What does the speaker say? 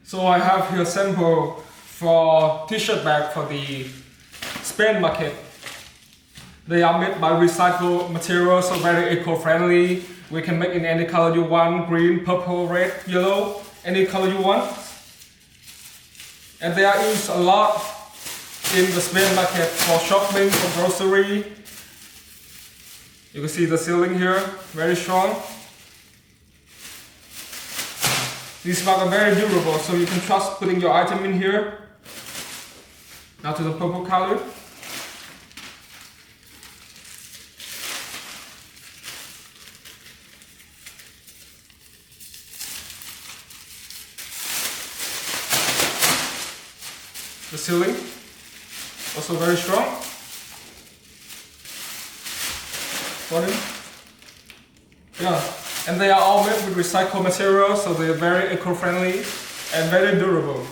So I have here sample for t-shirt bag for the Spain market. They are made by recycled materials, so very eco-friendly. We can make in any color you want, green, purple, red, yellow, any color you want. And they are used a lot in the Spain market for shopping, for grocery. You can see the sealing here, very strong. These bags are very durable, so you can trust putting your item in here. Now to the purple color. The sealing, also very strong. Yeah, and they are all made with recycled materials, so they are very eco-friendly and very durable.